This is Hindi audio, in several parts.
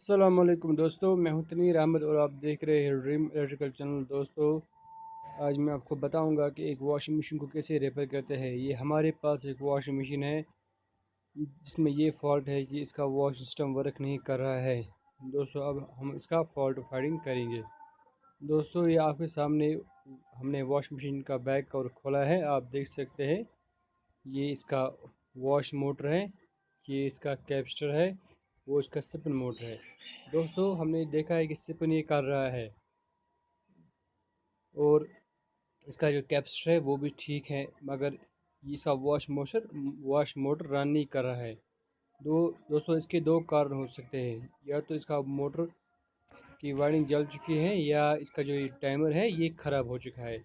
अस्सलाम वालेकुम दोस्तों, मैं हूं तनीर अहमद और आप देख रहे हैं ड्रीम इलेक्ट्रिकल चैनल। दोस्तों, आज मैं आपको बताऊंगा कि एक वॉशिंग मशीन को कैसे रिपेयर करते हैं। ये हमारे पास एक वॉशिंग मशीन है जिसमें ये फॉल्ट है कि इसका वॉश सिस्टम वर्क नहीं कर रहा है। दोस्तों, अब हम इसका फॉल्ट फाइंडिंग करेंगे। दोस्तों, ये आपके सामने हमने वॉशिंग मशीन का बैक कवर खोला है, आप देख सकते हैं। ये इसका वॉश मोटर है, ये इसका कैपेसिटर है, वो इसका स्पिन मोटर है। दोस्तों, हमने देखा है कि स्पिन ये कर रहा है और इसका जो कैपेसिटर है वो भी ठीक है, मगर इसका वॉश मोटर रन नहीं कर रहा है। दोस्तों, इसके दो कारण हो सकते हैं। या तो इसका मोटर की वायरिंग जल चुकी है या इसका जो ये टाइमर है ये ख़राब हो चुका है।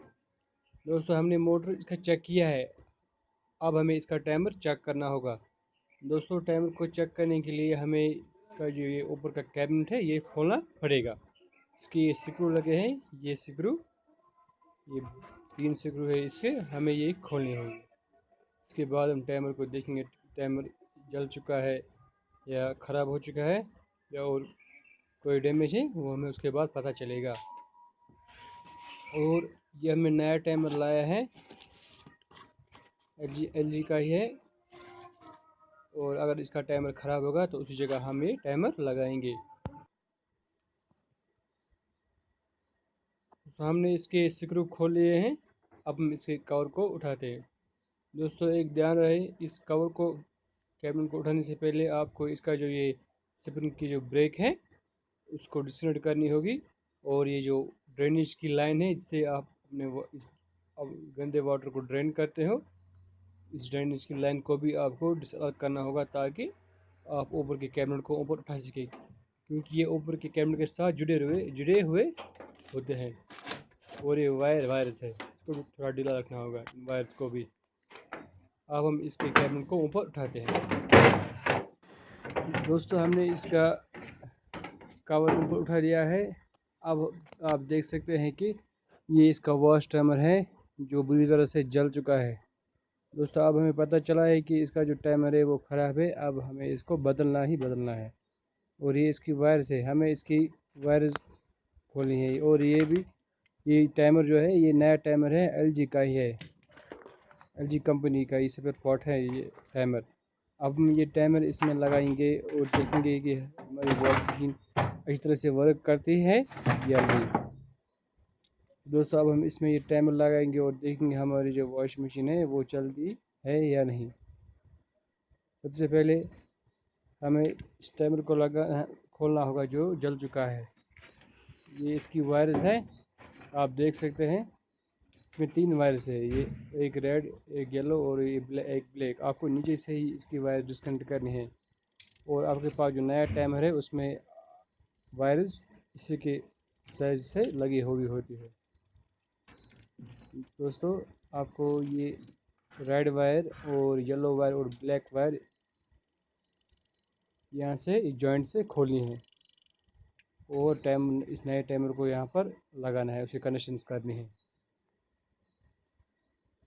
दोस्तों, हमने मोटर इसका चेक किया है, अब हमें इसका टाइमर चेक करना होगा। दोस्तों, टाइमर को चेक करने के लिए हमें इसका जो ये ऊपर का कैबिनेट है ये खोलना पड़ेगा। इसके ये स्क्रू लगे हैं, ये स्क्रू, ये 3 स्क्रू है, इसके हमें ये खोलने होंगे। इसके बाद हम टाइमर को देखेंगे, टाइमर जल चुका है या ख़राब हो चुका है या और कोई डैमेज है, वो हमें उसके बाद पता चलेगा। और ये हमें नया टाइमर लाया है, एल जी का ही है। और अगर इसका टाइमर ख़राब होगा तो उसी जगह हम ये टाइमर लगाएंगे। तो हमने इसके स्क्रू खोल लिए हैं, अब हम इसके कवर को उठाते हैं। दोस्तों, एक ध्यान रहे, इस कवर को कैबिन को उठाने से पहले आपको इसका जो ये स्प्रिंग की जो ब्रेक है उसको डिस्कनेक्ट करनी होगी। और ये जो ड्रेनेज की लाइन है जिससे आप अपने इस अब गंदे वाटर को ड्रेन करते हो, इस ड्रेनेज की लाइन को भी आपको डिसअलग करना होगा ताकि आप ऊपर के कैबिनेट को ऊपर उठा सकें, क्योंकि ये ऊपर के कैबिनेट के साथ जुड़े हुए होते हैं। और ये वायरस है, इसको भी थोड़ा ढीला रखना होगा, वायर्स को भी। अब हम इसके कैबिनेट को ऊपर उठाते हैं। दोस्तों, हमने इसका कवर ऊपर उठा दिया है। अब आप देख सकते हैं कि ये इसका वॉश टाइमर है जो बुरी तरह से जल चुका है। दोस्तों, अब हमें पता चला है कि इसका जो टाइमर है वो ख़राब है, अब हमें इसको बदलना है। और ये इसकी वायर्स है, हमें इसकी वायर्स खोलनी है। और ये टाइमर जो है ये नया टाइमर है, एलजी का ही है, एलजी कंपनी का, इस पर फॉल्ट है ये टाइमर। अब हम ये टाइमर इसमें लगाएंगे और देखेंगे कि हमारी वॉशिंग मशीन अच्छी तरह से वर्क करती है या नहीं। दोस्तों, अब हम इसमें ये टाइमर लगाएंगे और देखेंगे हमारी जो वॉशिंग मशीन है वो चलती है या नहीं। सबसे पहले हमें इस टाइमर को खोलना होगा जो जल चुका है। ये इसकी वायर्स है, आप देख सकते हैं। इसमें 3 वायर्स है, ये एक रेड, एक येलो और ये एक ब्लैक। आपको नीचे से ही इसकी वायर डिस्कनेक्ट करनी है। और आपके पास जो नया टाइमर है उसमें वायर्स इसी के साइज से लगी हुई होती है। दोस्तों, आपको ये रेड वायर और येलो वायर और ब्लैक वायर यहाँ से जॉइंट से खोलनी है और इस नए टाइमर को यहाँ पर लगाना है, उसे कनेक्शंस करनी है।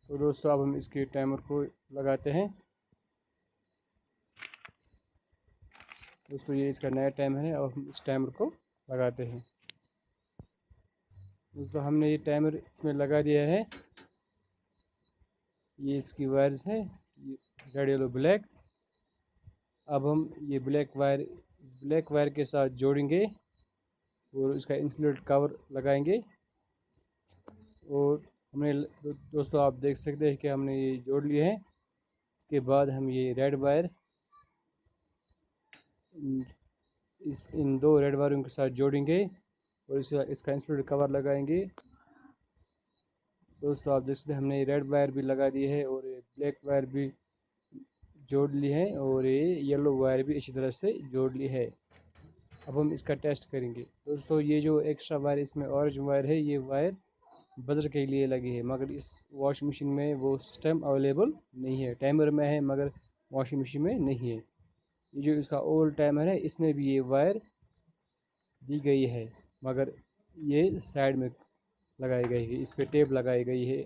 तो दोस्तों, अब हम इसके टाइमर को लगाते हैं। दोस्तों, ये इसका नया टाइमर है, अब हम इस टाइमर को लगाते हैं। दोस्तों, हमने ये टाइमर इसमें लगा दिया है। ये इसकी वायर्स है, ये रेड येलो ब्लैक। अब हम ये इस ब्लैक वायर के साथ जोड़ेंगे और इसका इंसुलेट कवर लगाएंगे। और हमने दोस्तों, आप देख सकते हैं कि हमने ये जोड़ लिए हैं। इसके बाद हम ये रेड वायर इन 2 रेड वायरों के साथ जोड़ेंगे और इसका इंसुलेट कवर लगाएंगे। दोस्तों, आप देख सकते हैं हमने रेड वायर भी लगा दी है और ब्लैक वायर भी जोड़ ली है और ये येलो वायर भी इसी तरह से जोड़ ली है। अब हम इसका टेस्ट करेंगे। दोस्तों, ये जो एक्स्ट्रा वायर इसमें ऑरेंज वायर है, ये वायर बजर के लिए लगी है, मगर इस वॉशिंग मशीन में वो सिस्टम अवेलेबल नहीं है। टाइमर में है मगर वॉशिंग मशीन में नहीं है। ये जो इसका ओल्ड टाइमर है इसमें भी ये वायर दी गई है, मगर ये साइड में लगाई गई है, इस पर टेप लगाई गई है,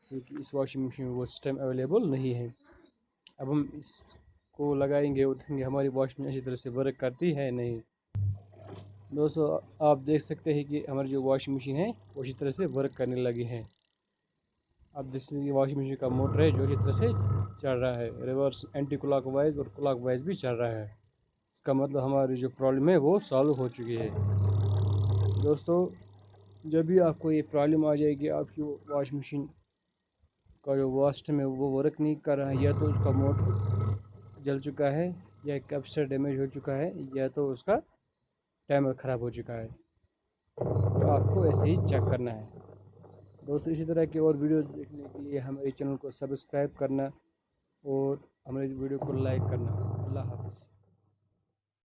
क्योंकि इस वॉशिंग मशीन में वो सिस्टम अवेलेबल नहीं है। अब हम इसको लगाएंगे और देखेंगे हमारी वॉशिंग मशीन अच्छी तरह से वर्क करती है नहीं। दोस्तों आप देख सकते हैं कि हमारी जो वॉशिंग मशीन है वो अच्छी तरह से वर्क करने लगी है। आप देख सकते हैं कि वॉशिंग मशीन का मोटर है जो अच्छी तरह से चल रहा है, रिवर्स एंटी क्लॉक वाइज और क्लॉक वाइज भी चल रहा है। इसका मतलब हमारी जो प्रॉब्लम है वो सॉल्व हो चुकी है। दोस्तों जब भी आपको ये प्रॉब्लम आ जाएगी, आपकी वॉशिंग मशीन का जो वॉश सिस्टम है वो वर्क नहीं कर रहा है, या तो उसका मोटर जल चुका है, या कैपेसिटर डैमेज हो चुका है, या तो उसका टाइमर ख़राब हो चुका है, तो आपको ऐसे ही चेक करना है। दोस्तों इसी तरह के और वीडियोस देखने के लिए हमारे चैनल को सब्सक्राइब करना और हमारे वीडियो को लाइक करना। अल्लाह हाफ़िज़।